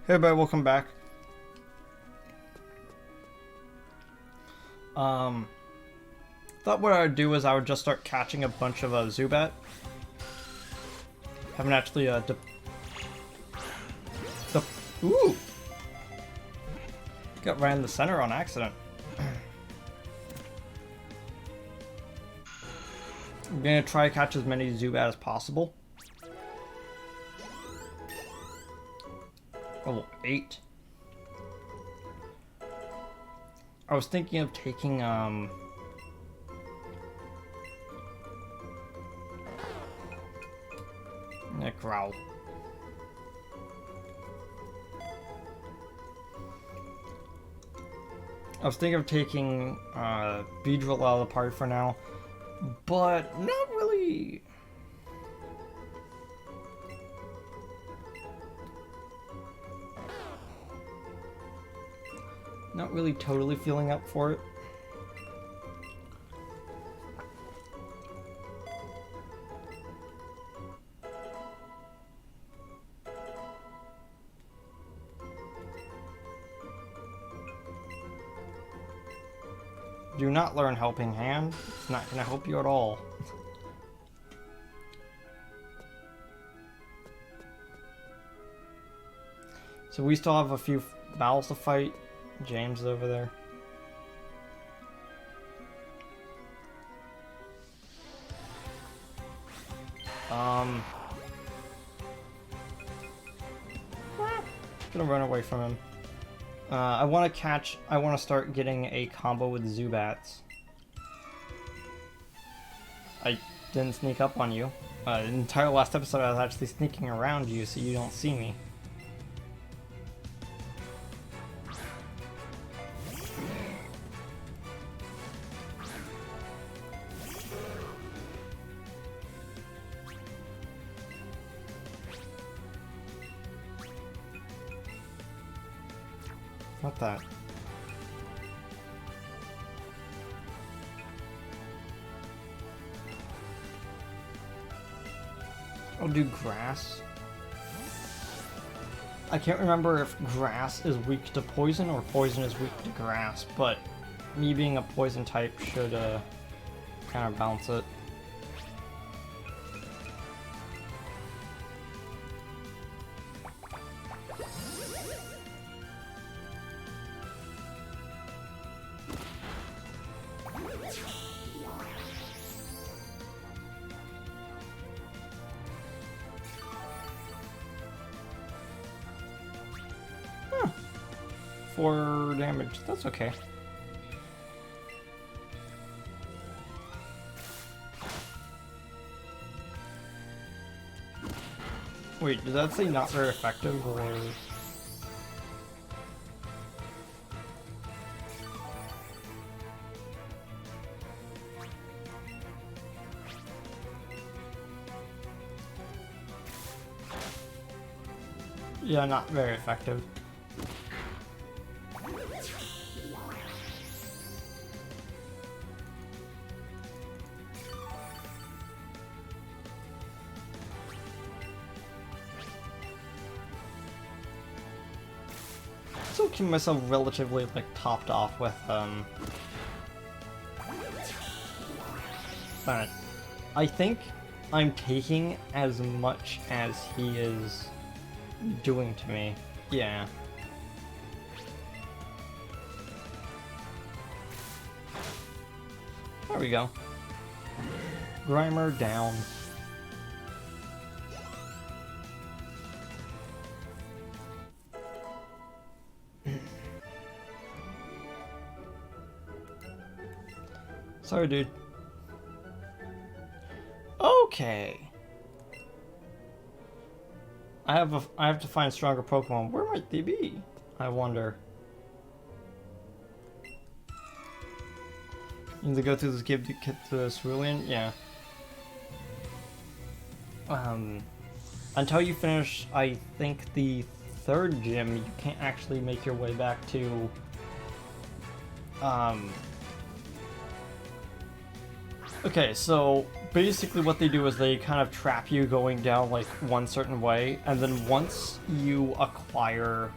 Hey everybody, welcome back. Thought what I would do is I would just start catching a bunch of Zubat. Haven't actually ooh! Got right in the center on accident. I'm gonna try to catch as many Zubat as possible. Level 8. I was thinking of taking Growl. I was thinking of taking Beedrill out of the party for now, but not really. Not really totally feeling up for it. Do not learn Helping Hand. It's not going to help you at all. So we still have a few battles to fight. James is over there. Gonna run away from him. I want to start getting a combo with Zubats. I didn't sneak up on you. The entire last episode I was actually sneaking around you so you don't see me. What that? I'll do grass. I can't remember if grass is weak to poison or poison is weak to grass, but me being a poison type should kind of balance it. Huh. 4 damage, that's okay. Wait, did that say not very effective, or...? Yeah, not very effective. Still keep myself relatively like topped off with but I think I'm taking as much as he is doing to me. Yeah. There we go. Grimer down. Sorry, dude. Okay. I have to find stronger Pokemon. Where might they be? I wonder. You need to go through this cave to get to Cerulean? Yeah. Until you finish, I think, the 3rd gym, you can't actually make your way back to okay, so basically what they do is they kind of trap you going down like one certain way, and then once you acquire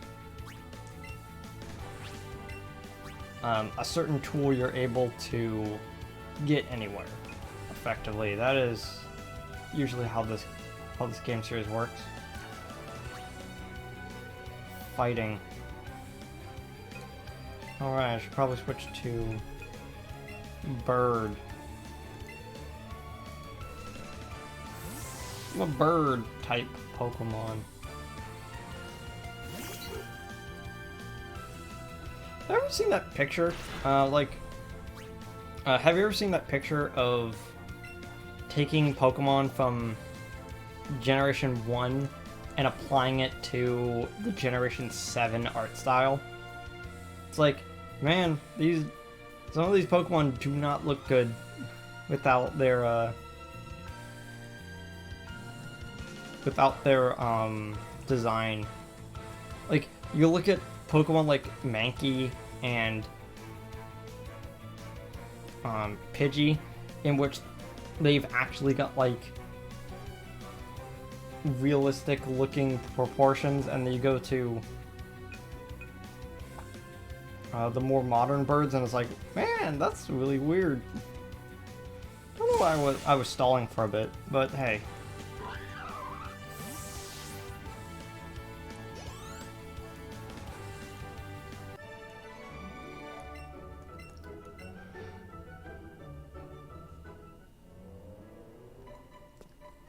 a certain tool, you're able to get anywhere effectively. That is usually how this game series works. Fighting. Alright, I should probably switch to bird. I'm a bird type Pokemon. Have you ever seen that picture? Have you ever seen that picture of taking Pokemon from Generation 1 and applying it to the Generation 7 art style? It's like, man, some of these Pokemon do not look good without their design. Like, you look at Pokemon like Mankey and Pidgey, in which they've actually got like realistic looking proportions, and then you go to the more modern birds and it's like, man, that's really weird. Don't know why I was stalling for a bit, but hey.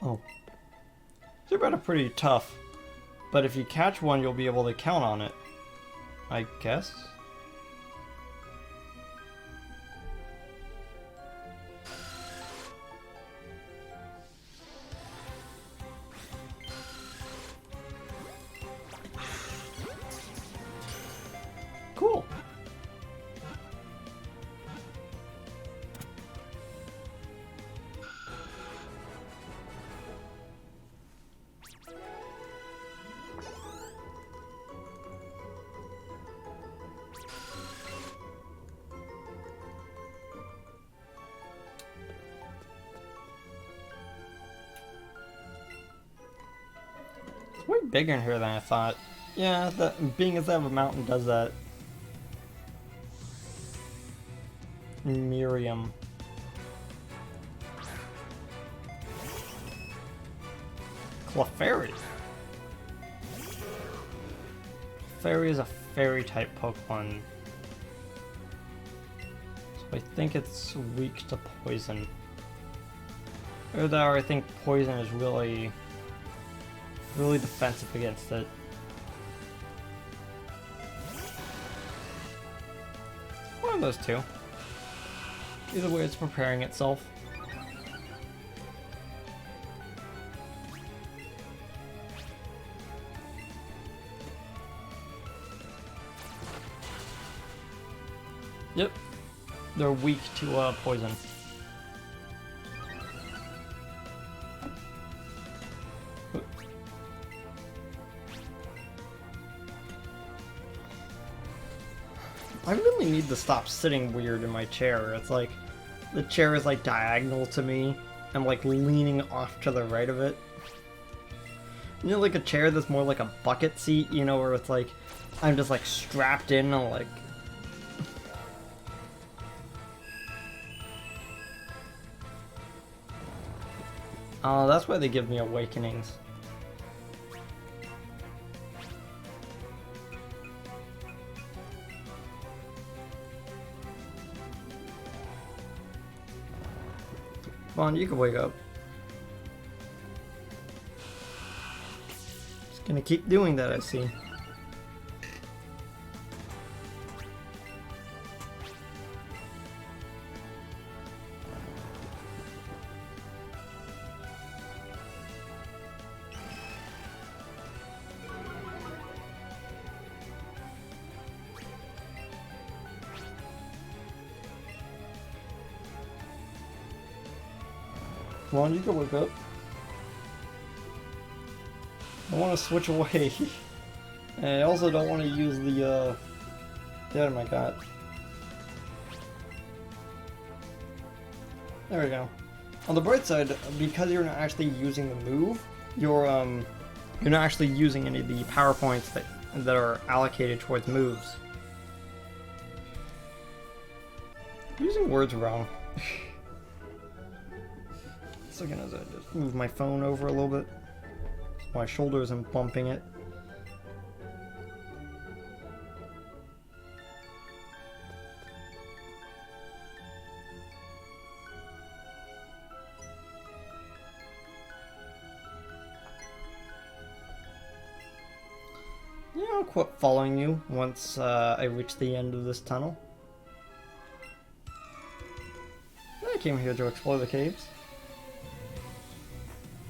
Oh. They're pretty tough, but if you catch one, you'll be able to count on it, I guess. Cool. Way bigger in here than I thought. Yeah, being as I have a mountain does that. Miriam. Clefairy. Clefairy is a fairy type Pokemon. So I think it's weak to poison. Or I think poison is really defensive against it. One of those two. Either way, it's preparing itself. Yep. They're weak to poison. I really need to stop sitting weird in my chair. It's like, the chair is like diagonal to me. I'm like leaning off to the right of it. You know, like a chair that's more like a bucket seat, you know, where it's like, I'm just like strapped in and like... Oh, that's why they give me awakenings. Come on, you can wake up. Just gonna keep doing that, I see. Come on, you can wake up. I want to switch away. And I also don't want to use the item I got. There we go. On the bright side, because you're not actually using the move, you're not actually using any of the power points that are allocated towards moves. I'm using words wrong. Second, as I just move my phone over a little bit, my shoulders and bumping it. Yeah, I'll quit following you once I reach the end of this tunnel. I came here to explore the caves.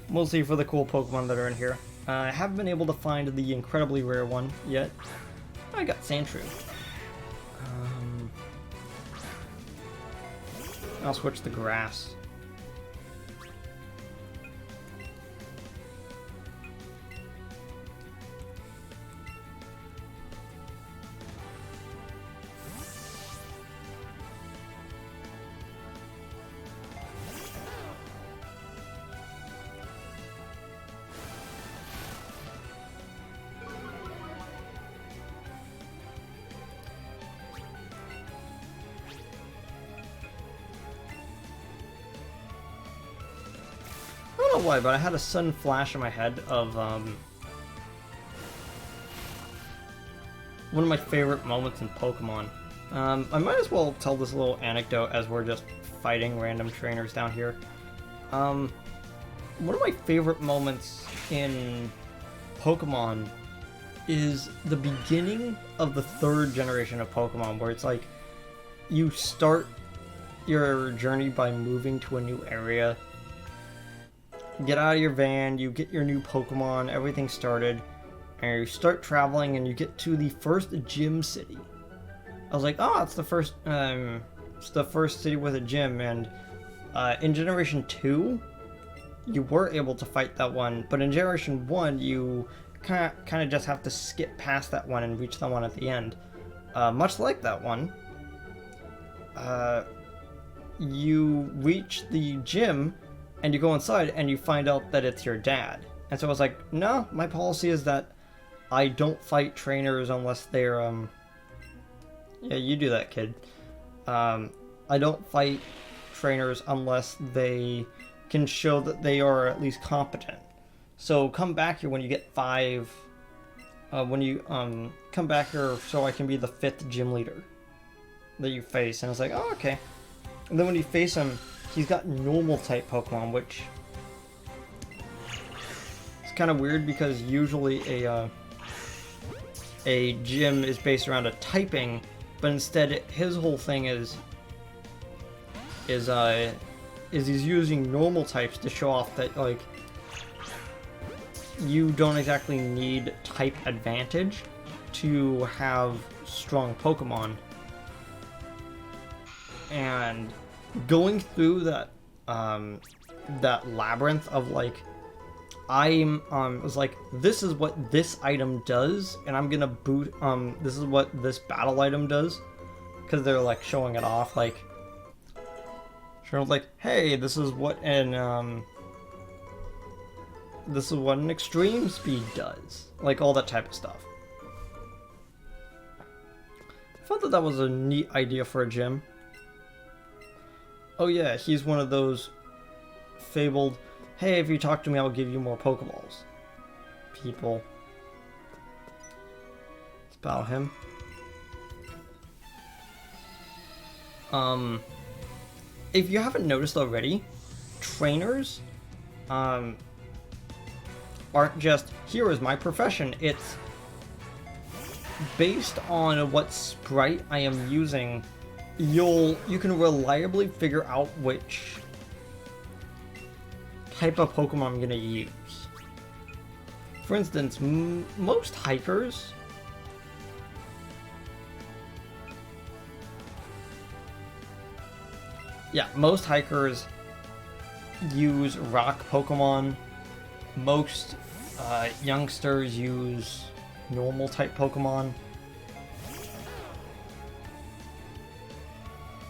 Mostly for the cool Pokemon that are in here. I haven't been able to find the incredibly rare one yet. I got Sandshrew. I'll switch the grass. I don't know why, but I had a sudden flash in my head of one of my favorite moments in Pokemon. I might as well tell this little anecdote as we're just fighting random trainers down here. One of my favorite moments in Pokemon is the beginning of the 3rd generation of Pokemon, where it's like you start your journey by moving to a new area. Get out of your van, you get your new Pokemon, everything started, and you start traveling and you get to the first gym city. I was like, oh, it's the first city with a gym, and in Generation 2, you were able to fight that one, but in Generation 1, you kind of just have to skip past that one and reach the one at the end. Much like that one, you reach the gym, and you go inside and you find out that it's your dad. And so I was like, no, my policy is that I don't fight trainers unless they're, yeah, you do that, kid. I don't fight trainers unless they can show that they are at least competent. So come back here when you get 5, come back here so I can be the 5th gym leader that you face. And I was like, oh, okay. And then when you face him, he's got normal type Pokemon, which is kind of weird because usually a gym is based around a typing, but instead his whole thing is he's using normal types to show off that, like, you don't exactly need type advantage to have strong Pokemon. And going through that that labyrinth of, like, was like, this is what this item does, and I'm gonna boot this is what this battle item does, because they're like showing it off, like, like, hey, this is what an extreme speed does, like all that type of stuff. I thought that was a neat idea for a gym. Oh yeah, he's one of those fabled, hey, if you talk to me, I'll give you more Pokeballs people. Let's battle him. If you haven't noticed already, trainers aren't just, here is my profession. It's based on what sprite I am using. You can reliably figure out which type of Pokemon I'm gonna use. For instance, most hikers use rock Pokemon. Most youngsters use normal type Pokemon.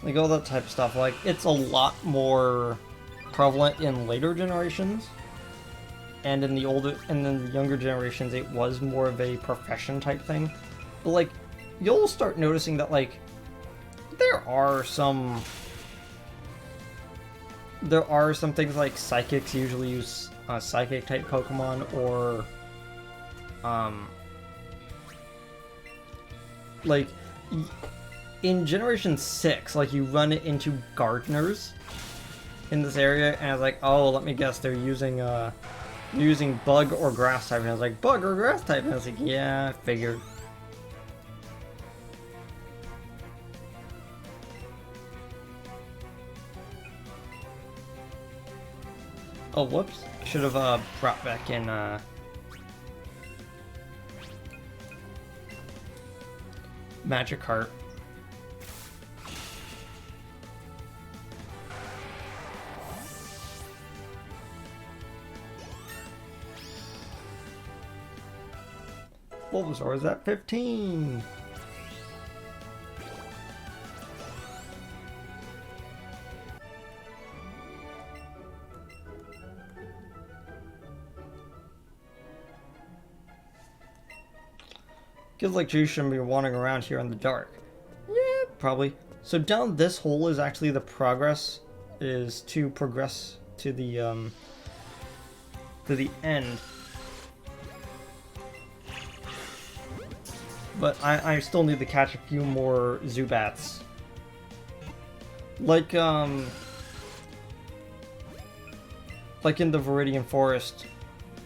Like all that type of stuff. Like, it's a lot more prevalent in later generations, and in the younger generations, it was more of a profession type thing. But like, you'll start noticing that like there are some things like psychics usually use psychic type Pokemon, or like in Generation 6, like you run into gardeners in this area, and I was like, oh, let me guess, they're using bug or grass type, and I was like, bug or grass type, and I was like, yeah, I figured. Oh, whoops. I should have brought back in Magikarp. Bulbasaur is at 15. Feels like you shouldn't be wandering around here in the dark. Yeah, probably. So down this hole is actually the progress, is to progress to the end. But I still need to catch a few more Zubats. Like in the Viridian Forest,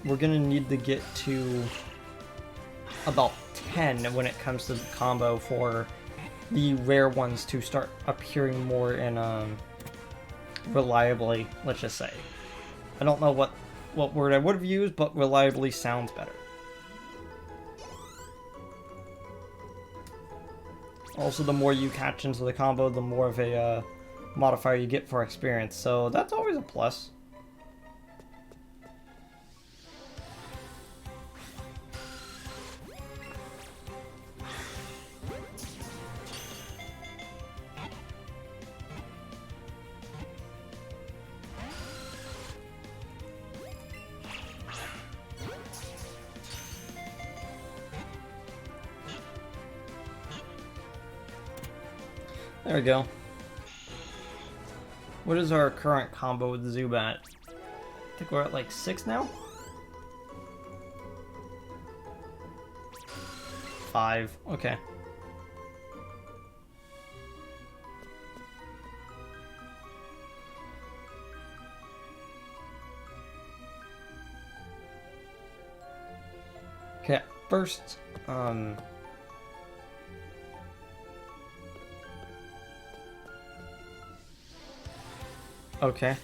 we're gonna need to get to about 10 when it comes to the combo for the rare ones to start appearing more in reliably, let's just say. I don't know what word I would have used, but reliably sounds better. Also, the more you catch into the combo, the more of a modifier you get for experience, so that's always a plus. There we go. What is our current combo with the Zubat? I think we're at like 6 now? 5, okay. Okay, first, okay.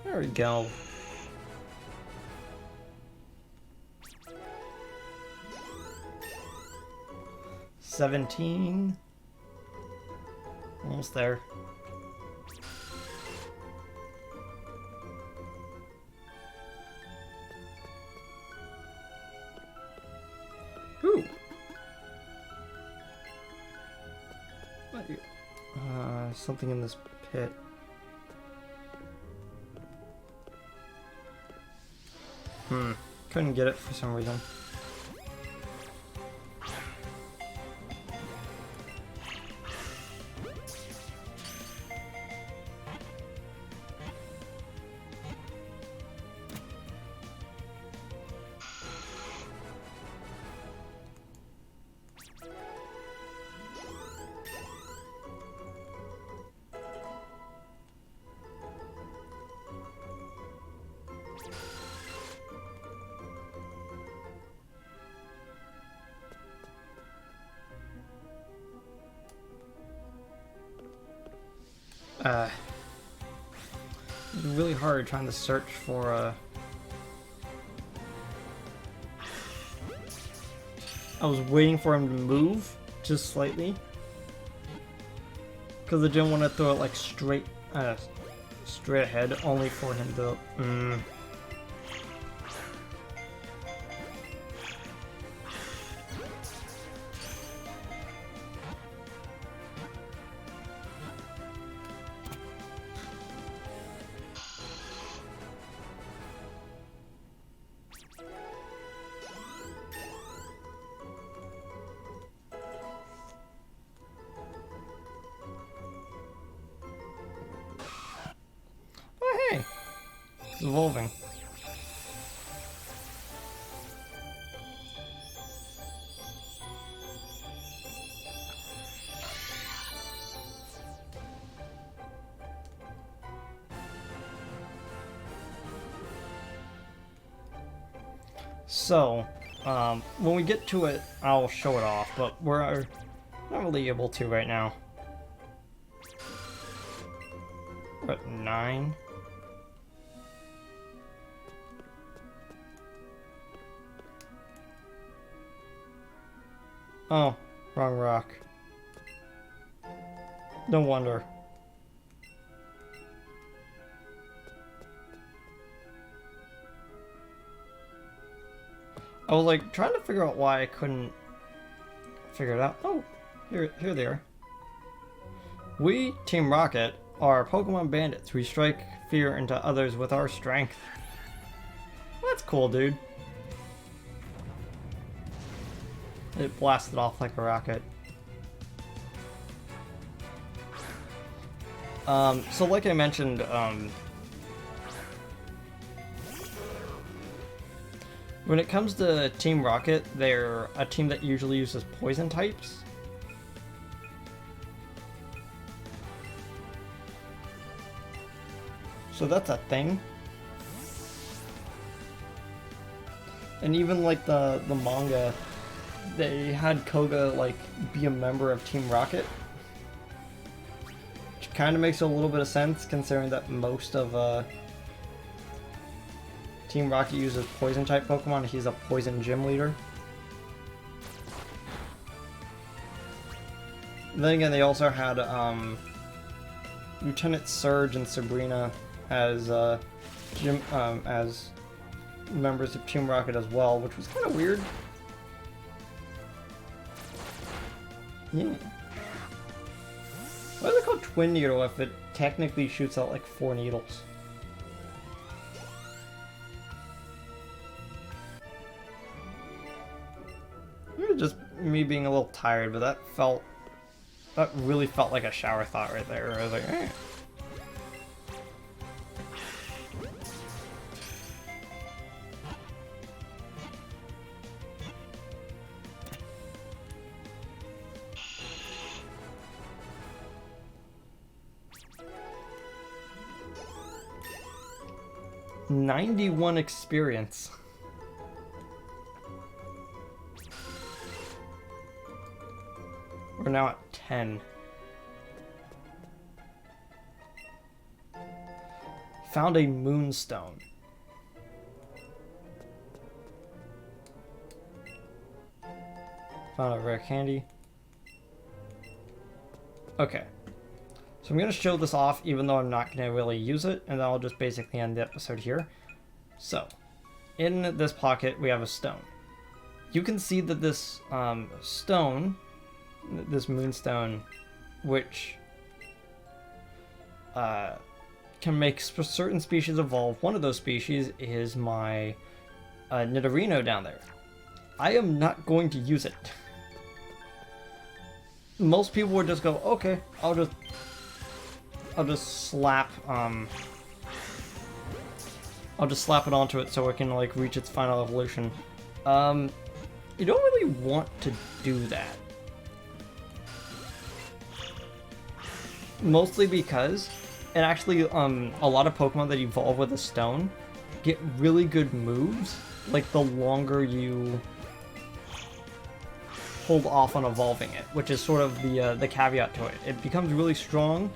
There we go. $17. Almost there. Ooh. Something in this pit. Couldn't get it for some reason. It's really hard trying to search for I was waiting for him to move just slightly because I didn't want to throw it like straight ahead, only for him to. Hey, it's evolving. So, when we get to it, I'll show it off, but we're not really able to right now. We're at 9. Oh, wrong rock. No wonder. I was like trying to figure out why I couldn't figure it out. Oh, here they are. We, Team Rocket, are Pokemon bandits. We strike fear into others with our strength. That's cool, dude. It blasted off like a rocket. So like I mentioned, when it comes to Team Rocket, they're a team that usually uses poison types. So that's a thing. And even like the manga, they had Koga like be a member of Team Rocket. Which kind of makes a little bit of sense considering that most of Team Rocket uses poison type Pokemon. He's a poison gym leader. Then again, they also had Lieutenant Surge and Sabrina as as members of Team Rocket as well, which was kind of weird. Yeah. Why is it called Twin Needle if it technically shoots out like 4 needles? Maybe just me being a little tired, but that really felt like a shower thought right there. I was like, eh. "91 experience." We're now at 10. Found a moonstone. Found a rare candy. Okay. So I'm going to show this off even though I'm not going to really use it, and then I'll just basically end the episode here. So, in this pocket we have a stone. You can see that this stone, this moonstone, which can make certain species evolve. One of those species is my Nidorino down there. I am not going to use it. Most people would just go, okay, I'll just slap it onto it so it can like reach its final evolution. You don't really want to do that. Mostly because it actually a lot of Pokemon that evolve with a stone get really good moves like the longer you hold off on evolving it, which is sort of the caveat to it. It becomes really strong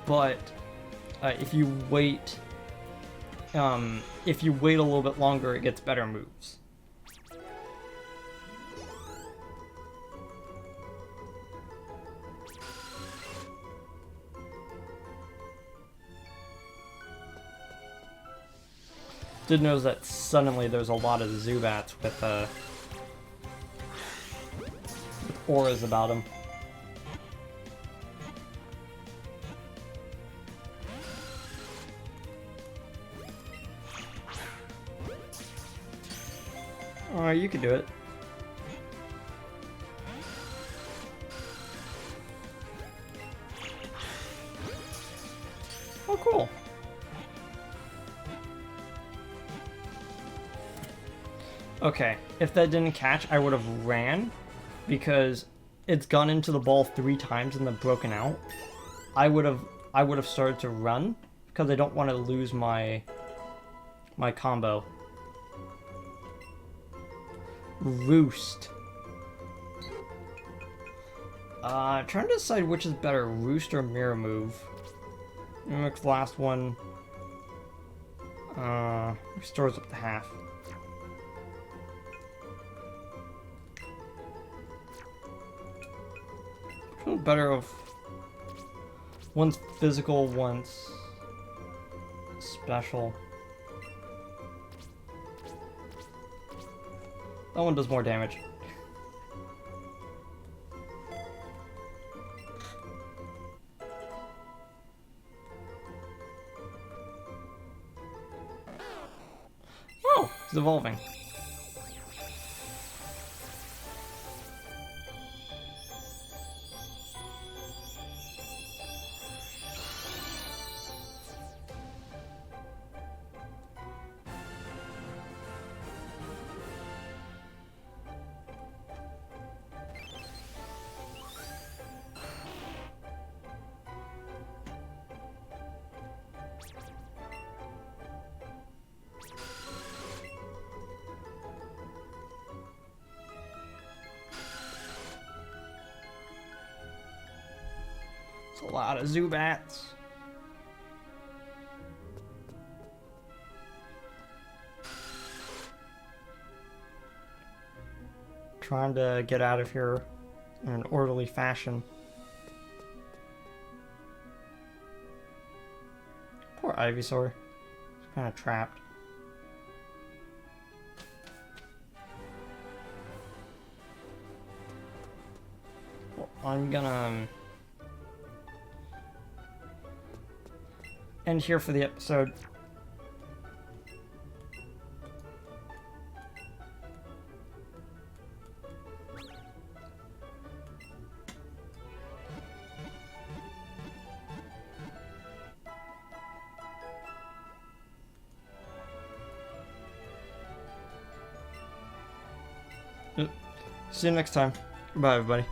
but if you wait a little bit longer, it gets better moves. Did notice that suddenly there's a lot of Zubats with auras about them. Alright, you can do it. Oh, cool. Okay, if that didn't catch, I would have ran, because it's gone into the ball 3 times and then broken out. I would have started to run, because I don't want to lose my combo. Roost. Trying to decide which is better, Roost or Mirror Move. Mimic's last one restores up to half. Better of one's physical, one's special. That one does more damage. Oh, it's evolving. It's a lot of Zubats. Trying to get out of here in an orderly fashion. Poor Ivysaur. He's kind of trapped. Well, I'm gonna end here for the episode. See you next time. Goodbye, everybody.